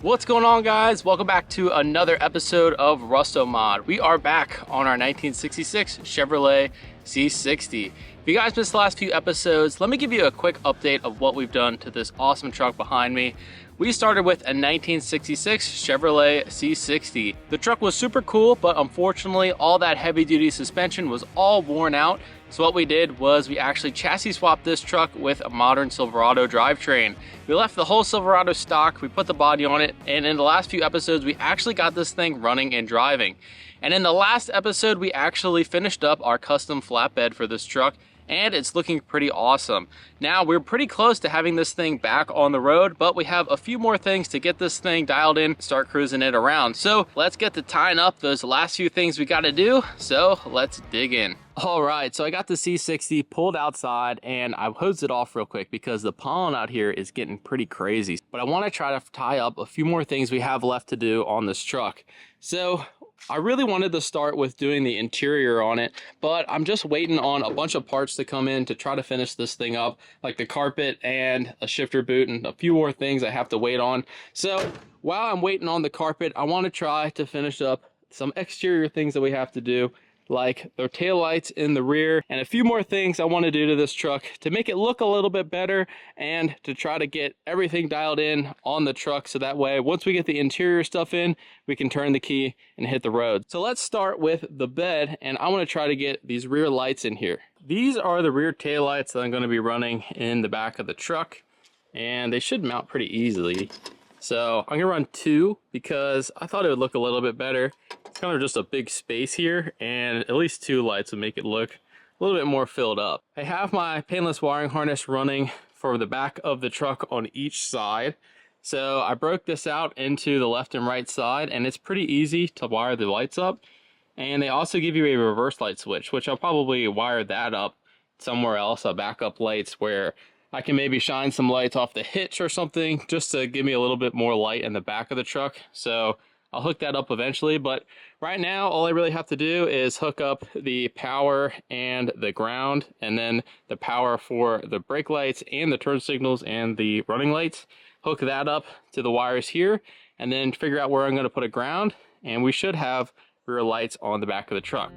What's going on, guys? Welcome back to another episode of Rustomod. We are back on our 1966 Chevrolet C60. If you guys missed the last few episodes, let me give you a quick update of what we've done to this awesome truck behind me. We started with a 1966 Chevrolet C60. The truck was super cool, but unfortunately all that heavy duty suspension was all worn out. So what we did was we actually chassis swapped this truck with a modern Silverado drivetrain. We left the whole Silverado stock, we put the body on it, and in the last few episodes we actually got this thing running and driving. And in the last episode we actually finished up our custom flatbed for this truck, and it's looking pretty awesome. Now we're pretty close to having this thing back on the road, but we have a few more things to get this thing dialed in, start cruising it around. So let's get to tying up those last few things we gotta do, so let's dig in. All right, so I got the C60 pulled outside and I hosed it off real quick because the pollen out here is getting pretty crazy. But I wanna try to tie up a few more things we have left to do on this truck. So I really wanted to start with doing the interior on it, but I'm just waiting on a bunch of parts to come in to try to finish this thing up, like the carpet and a shifter boot and a few more things I have to wait on. So while I'm waiting on the carpet, I want to try to finish up some exterior things that we have to do, like the taillights in the rear and a few more things I want to do to this truck to make it look a little bit better and to try to get everything dialed in on the truck, so that way once we get the interior stuff in, we can turn the key and hit the road. So let's start with the bed, and I want to try to get these rear lights in here. These are the rear taillights that I'm going to be running in the back of the truck, and they should mount pretty easily. So I'm gonna run two because I thought it would look a little bit better. It's kind of just a big space here, and at least two lights would make it look a little bit more filled up. I have my painless wiring harness running for the back of the truck on each side. So I broke this out into the left and right side, and it's pretty easy to wire the lights up. And they also give you a reverse light switch, which I'll probably wire that up somewhere else, a backup lights where I can maybe shine some lights off the hitch or something just to give me a little bit more light in the back of the truck. So I'll hook that up eventually, but right now all I really have to do is hook up the power and the ground, and then the power for the brake lights and the turn signals and the running lights. Hook that up to the wires here, and then figure out where I'm going to put a ground, and we should have rear lights on the back of the truck.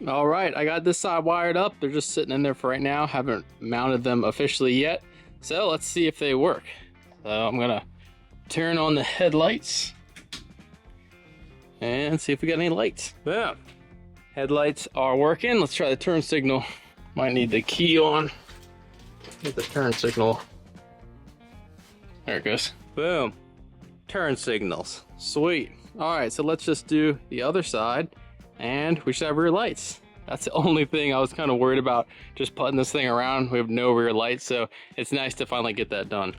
All right, I got this side wired up. They're just sitting in there for right now. Haven't mounted them officially yet. So let's see if they work. So I'm gonna turn on the headlights and see if we got any lights. Boom. Headlights are working. Let's try the turn signal. Might need the key on. Get the turn signal. There it goes. Boom. Turn signals. Sweet. All right, so let's just do the other side, and we should have rear lights. That's the only thing I was kind of worried about, just putting this thing around. We have no rear lights, so it's nice to finally get that done.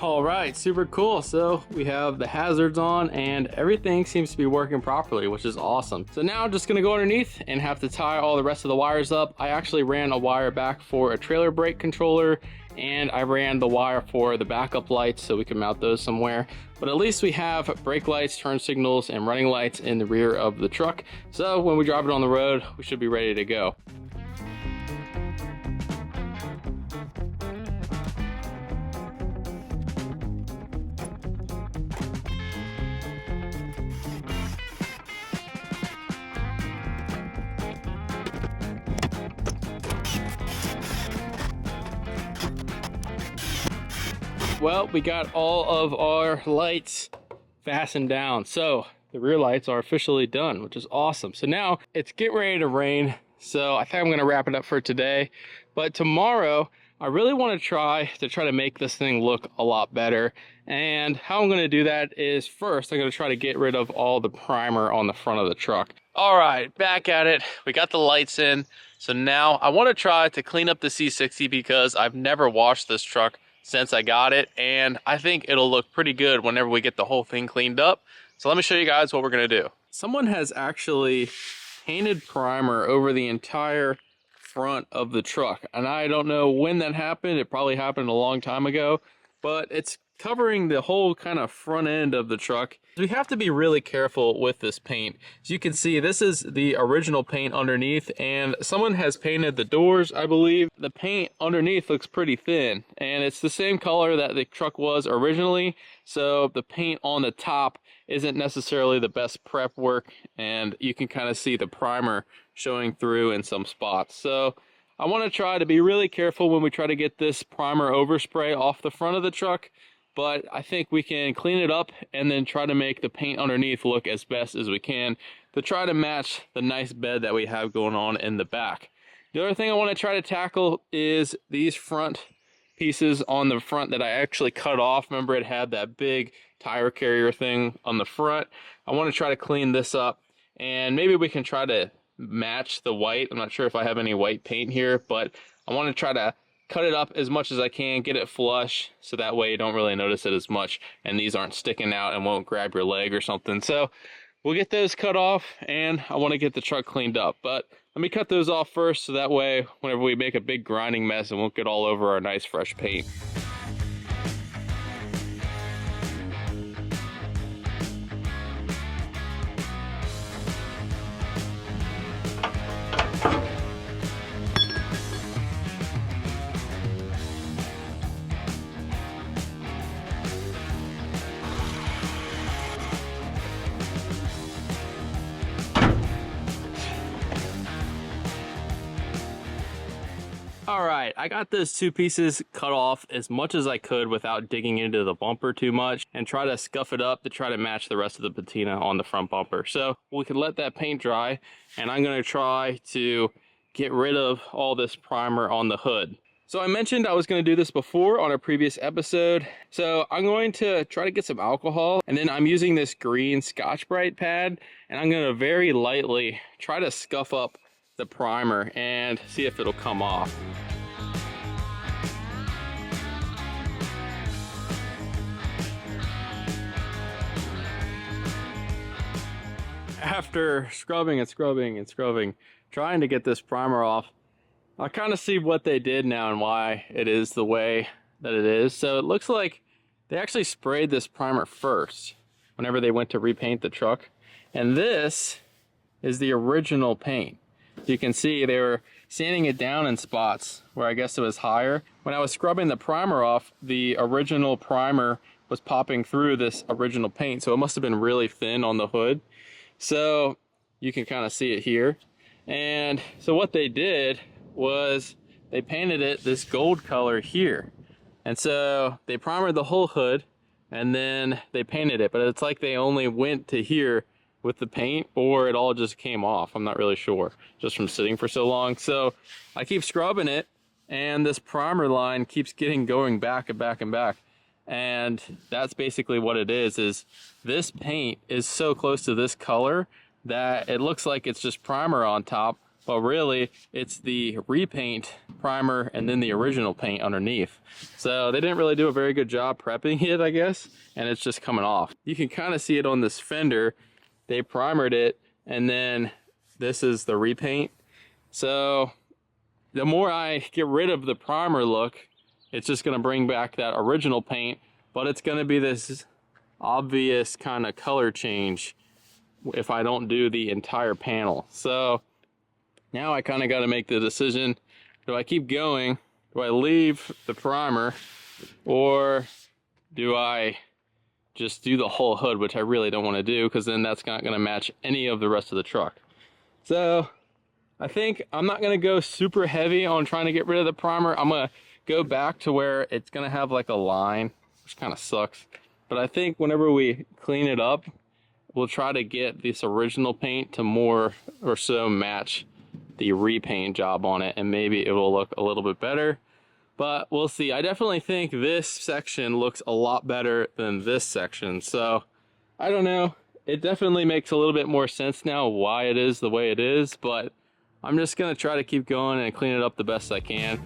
All right, super cool. So we have the hazards on and everything seems to be working properly, which is awesome. So now I'm just gonna go underneath and have to tie all the rest of the wires up. I actually ran a wire back for a trailer brake controller, and I ran the wire for the backup lights so we can mount those somewhere. But at least we have brake lights, turn signals, and running lights in the rear of the truck. So when we drive it on the road, we should be ready to go. Well, we got all of our lights fastened down. So the rear lights are officially done, which is awesome. So now it's getting ready to rain. So I think I'm gonna wrap it up for today. But tomorrow I really want to try to make this thing look a lot better. And how I'm going to do that is, first I'm going to try to get rid of all the primer on the front of the truck. All right, back at it. We got the lights in. So now I want to try to clean up the C60 because I've never washed this truck since I got it, and I think it'll look pretty good whenever we get the whole thing cleaned up. So let me show you guys what we're going to do. Someone has actually painted primer over the entire front of the truck, and I don't know when that happened. It probably happened a long time ago, but it's covering the whole kind of front end of the truck. We have to be really careful with this paint. As you can see, this is the original paint underneath, and someone has painted the doors, I believe. The paint underneath looks pretty thin, and it's the same color that the truck was originally, so the paint on the top isn't necessarily the best prep work, and you can kind of see the primer showing through in some spots. So I want to try to be really careful when we try to get this primer overspray off the front of the truck, but I think we can clean it up and then try to make the paint underneath look as best as we can to try to match the nice bed that we have going on in the back. The other thing I want to try to tackle is these front pieces on the front that I actually cut off. Remember, it had that big tire carrier thing on the front. I want to try to clean this up, and maybe we can try to match the white. I'm not sure if I have any white paint here, but I want to try to cut it up as much as I can, get it flush, so that way you don't really notice it as much, and these aren't sticking out and won't grab your leg or something. So we'll get those cut off, and I want to get the truck cleaned up. But let me cut those off first, so that way whenever we make a big grinding mess, it won't get all over our nice fresh paint. All right, I got those two pieces cut off as much as I could without digging into the bumper too much, and try to scuff it up to try to match the rest of the patina on the front bumper. So we can let that paint dry, and I'm gonna try to get rid of all this primer on the hood. So I mentioned I was gonna do this before on a previous episode. So I'm going to try to get some alcohol, and then I'm using this green Scotch-Brite pad, and I'm gonna very lightly try to scuff up the primer and see if it'll come off. After scrubbing and scrubbing and scrubbing, trying to get this primer off, I kind of see what they did now and why it is the way that it is. So it looks like they actually sprayed this primer first whenever they went to repaint the truck, and this is the original paint. You can see they were sanding it down in spots where I guess it was higher. When I was scrubbing the primer off, the original primer was popping through this original paint, so it must have been really thin on the hood. So you can kind of see it here. And so what they did was they painted it this gold color here. And so they primered the whole hood and then they painted it, but it's like they only went to here with the paint, or it all just came off. I'm not really sure, just from sitting for so long. So I keep scrubbing it, and this primer line keeps going back and back and back. And that's basically what it is this paint is so close to this color that it looks like it's just primer on top, but really it's the repaint primer and then the original paint underneath. So they didn't really do a very good job prepping it, I guess, and it's just coming off. You can kind of see it on this fender. They primered it, and then this is the repaint. So the more I get rid of the primer look, it's just gonna bring back that original paint, but it's gonna be this obvious kind of color change if I don't do the entire panel. So now I kind of got to make the decision, do I keep going? Do I leave the primer, or do I just do the whole hood, which I really don't want to do, because then that's not going to match any of the rest of the truck. So I think I'm not going to go super heavy on trying to get rid of the primer. I'm going to go back to where it's going to have like a line, which kind of sucks. But I think whenever we clean it up, we'll try to get this original paint to more or so match the repaint job on it, and maybe it will look a little bit better. but we'll see. I definitely think this section looks a lot better than this section, so I don't know. It definitely makes a little bit more sense now why it is the way it is, but I'm just gonna try to keep going and clean it up the best I can.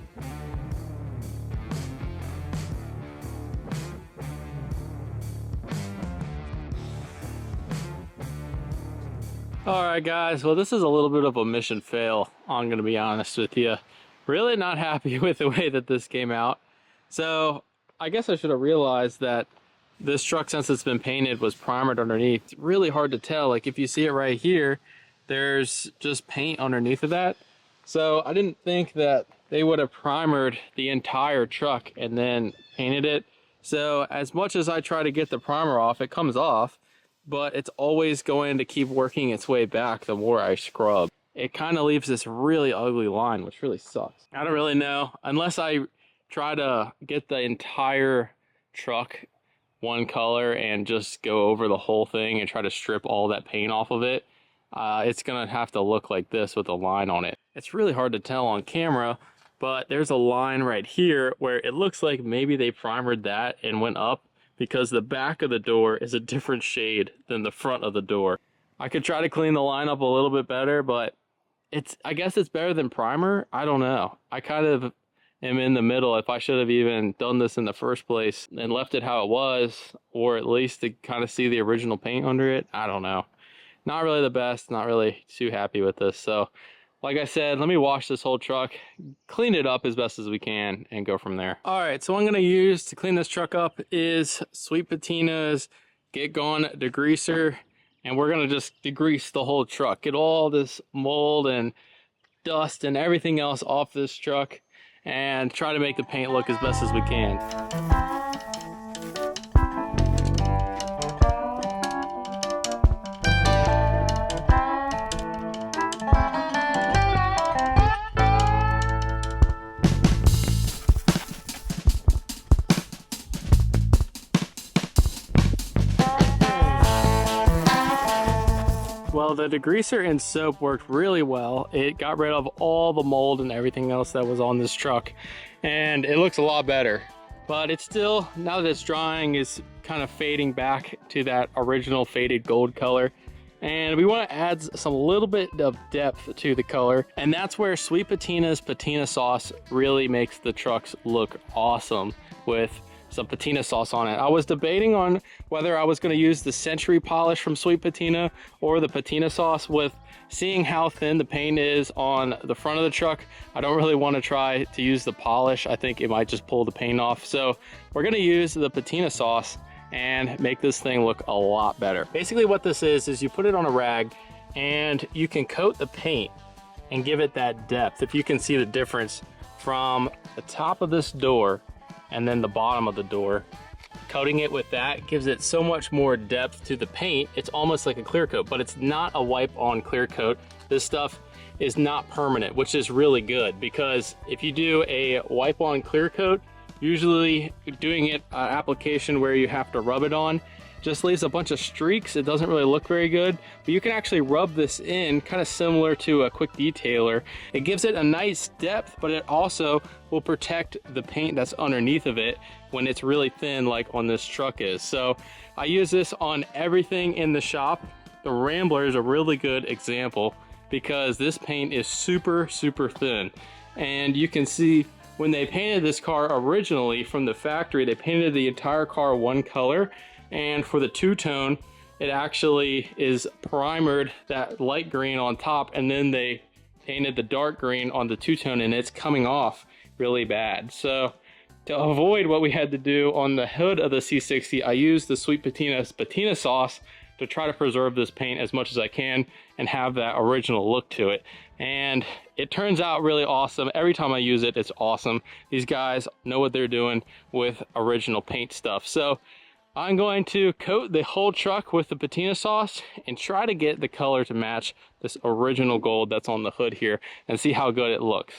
Alright guys, well this is a little bit of a mission fail, I'm gonna be honest with you. Really not happy with the way that this came out. So I guess I should have realized that this truck, since it's been painted, was primered underneath. It's really hard to tell. Like if you see it right here, there's just paint underneath of that. So I didn't think that they would have primered the entire truck and then painted it. So as much as I try to get the primer off, it comes off, but it's always going to keep working its way back the more I scrub. It kind of leaves this really ugly line, which really sucks. I don't really know, unless I try to get the entire truck one color and just go over the whole thing and try to strip all that paint off of it. It's gonna have to look like this with a line on it. It's really hard to tell on camera, but there's a line right here where it looks like maybe they primered that and went up, because the back of the door is a different shade than the front of the door. I could try to clean the line up a little bit better, but I guess it's better than primer. I don't know. I kind of am in the middle. If I should have even done this in the first place and left it how it was, or at least to kind of see the original paint under it, I don't know. Not really the best, not really too happy with this. So like I said, let me wash this whole truck, clean it up as best as we can, and go from there. All right, so what I'm gonna use to clean this truck up is Sweet Patina's Get Gone Degreaser, and we're gonna just degrease the whole truck. Get all this mold and dust and everything else off this truck, and try to make the paint look as best as we can. Well, the degreaser and soap worked really well. It got rid of all the mold and everything else that was on this truck, and it looks a lot better. But it's still, now that it's drying, is kind of fading back to that original faded gold color. And we want to add some little bit of depth to the color, and that's where Sweet Patina's patina sauce really makes the trucks look awesome with some patina sauce on it. I was debating on whether I was going to use the Century polish from Sweet Patina or the patina sauce. With seeing how thin the paint is on the front of the truck, I don't really want to try to use the polish. I think it might just pull the paint off. So we're going to use the patina sauce and make this thing look a lot better. Basically what this is you put it on a rag and you can coat the paint and give it that depth. If you can see the difference from the top of this door and then the bottom of the door, coating it with that gives it so much more depth to the paint. It's almost like a clear coat, but it's not a wipe on clear coat. This stuff is not permanent, which is really good, because if you do a wipe on clear coat, usually doing it application where you have to rub it on just leaves a bunch of streaks. It doesn't really look very good, but you can actually rub this in kind of similar to a quick detailer. It gives it a nice depth, but it also will protect the paint that's underneath of it when it's really thin like on this truck is. So I use this on everything in the shop. The Rambler is a really good example because this paint is super, super thin. And you can see when they painted this car originally from the factory, they painted the entire car one color. And for the two-tone, it actually is primered that light green on top, and then they painted the dark green on the two-tone, and it's coming off really bad. So to avoid what we had to do on the hood of the C60, I used the Sweet Patina's patina sauce to try to preserve this paint as much as I can and have that original look to it. And it turns out really awesome. Every time I use it, it's awesome. These guys know what they're doing with original paint stuff. So I'm going to coat the whole truck with the patina sauce and try to get the color to match this original gold that's on the hood here and see how good it looks.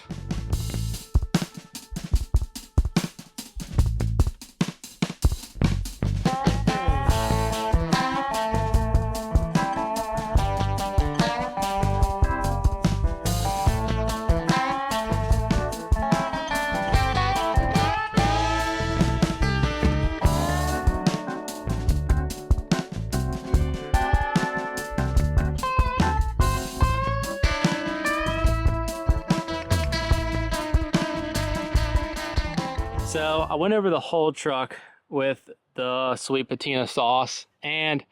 So I went over the whole truck with the sweet patina sauce, and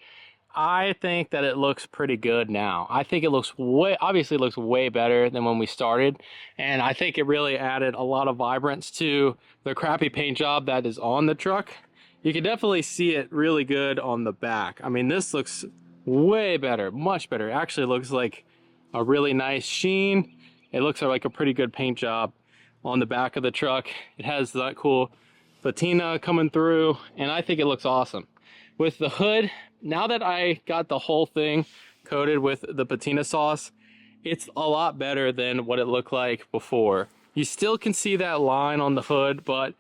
I think that it looks pretty good now. I think it looks obviously it looks way better than when we started, and I think it really added a lot of vibrance to the crappy paint job that is on the truck. You can definitely see it really good on the back. I mean, this looks way better, much better. It actually looks like a really nice sheen. It looks like a pretty good paint job on the back of the truck. It has that cool patina coming through, and I think it looks awesome. With the hood, now that I got the whole thing coated with the patina sauce, it's a lot better than what it looked like before. You still can see that line on the hood, but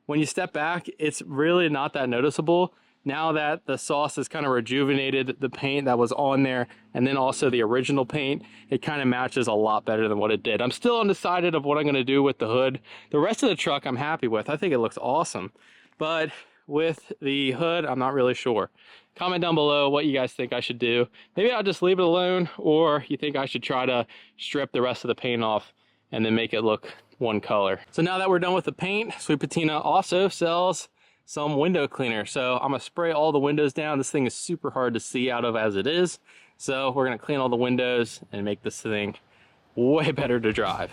when you step back, it's really not that noticeable. Now that the sauce has kind of rejuvenated the paint that was on there, and then also the original paint, it kind of matches a lot better than what it did. I'm still undecided of what I'm going to do with the hood. The rest of the truck I'm happy with. I think it looks awesome. But with the hood, I'm not really sure. Comment down below what you guys think I should do. Maybe I'll just leave it alone, or you think I should try to strip the rest of the paint off and then make it look one color. So now that we're done with the paint, Sweet Patina also sells some window cleaner. So I'm gonna spray all the windows down. This thing is super hard to see out of as it is. So we're gonna clean all the windows and make this thing way better to drive.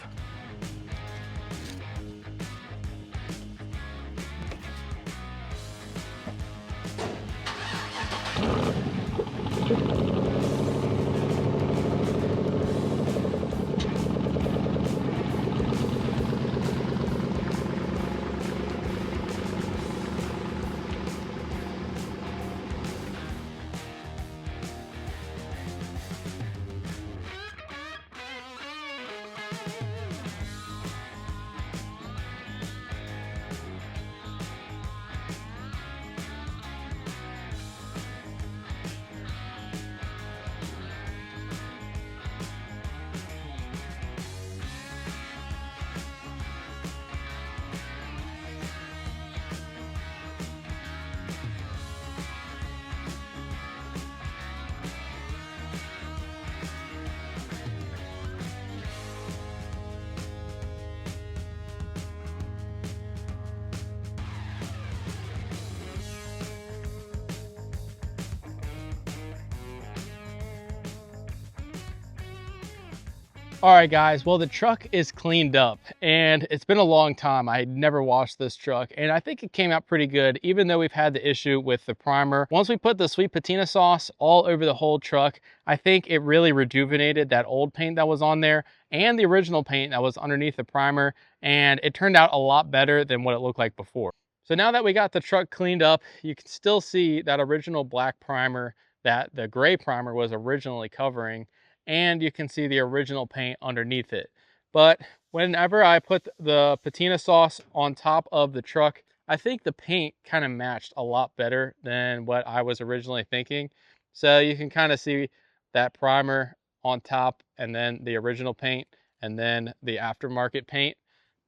All right, guys, well, the truck is cleaned up, and it's been a long time. I had never washed this truck, and I think it came out pretty good, even though we've had the issue with the primer. Once we put the sweet patina sauce all over the whole truck, I think it really rejuvenated that old paint that was on there and the original paint that was underneath the primer, and it turned out a lot better than what it looked like before. So now that we got the truck cleaned up, you can still see that original black primer that the gray primer was originally covering, and you can see the original paint underneath it. But whenever I put the patina sauce on top of the truck, I think the paint kind of matched a lot better than what I was originally thinking. So you can kind of see that primer on top, and then the original paint, and then the aftermarket paint.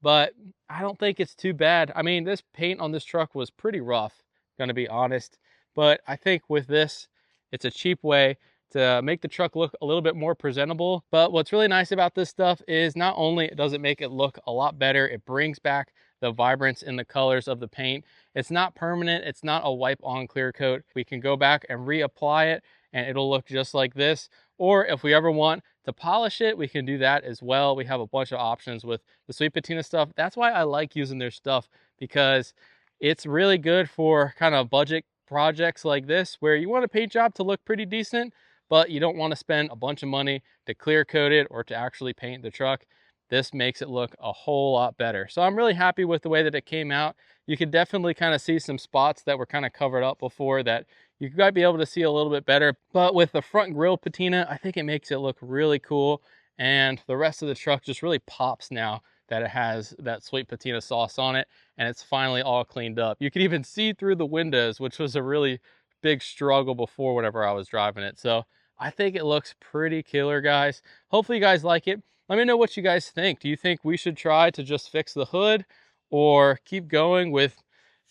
But I don't think it's too bad. I mean, this paint on this truck was pretty rough, gonna be honest. But I think with this, it's a cheap way to make the truck look a little bit more presentable. But what's really nice about this stuff is not only does it make it look a lot better, it brings back the vibrance in the colors of the paint. It's not permanent, it's not a wipe on clear coat. We can go back and reapply it and it'll look just like this. Or if we ever want to polish it, we can do that as well. We have a bunch of options with the Sweet Patina stuff. That's why I like using their stuff, because it's really good for kind of budget projects like this, where you want a paint job to look pretty decent, but you don't want to spend a bunch of money to clear coat it or to actually paint the truck. This makes it look a whole lot better. So I'm really happy with the way that it came out. You could definitely kind of see some spots that were kind of covered up before that you might be able to see a little bit better. But with the front grille patina, I think it makes it look really cool. And the rest of the truck just really pops now that it has that sweet patina sauce on it, and it's finally all cleaned up. You can even see through the windows, which was a really big struggle before whenever I was driving it. So I think it looks pretty killer, guys. Hopefully you guys like it. Let me know what you guys think. Do you think we should try to just fix the hood, or keep going with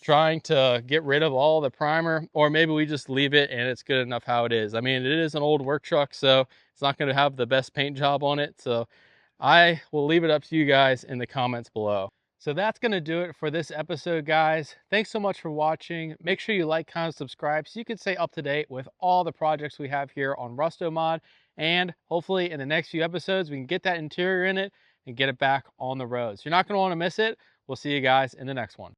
trying to get rid of all the primer, or maybe we just leave it and it's good enough how it is? I mean, it is an old work truck, so it's not going to have the best paint job on it. So I will leave it up to you guys in the comments below. So that's going to do it for this episode, guys. Thanks so much for watching. Make sure you like, comment, subscribe so you can stay up to date with all the projects we have here on Rustomod. And hopefully in the next few episodes, we can get that interior in it and get it back on the roads. You're not going to want to miss it. We'll see you guys in the next one.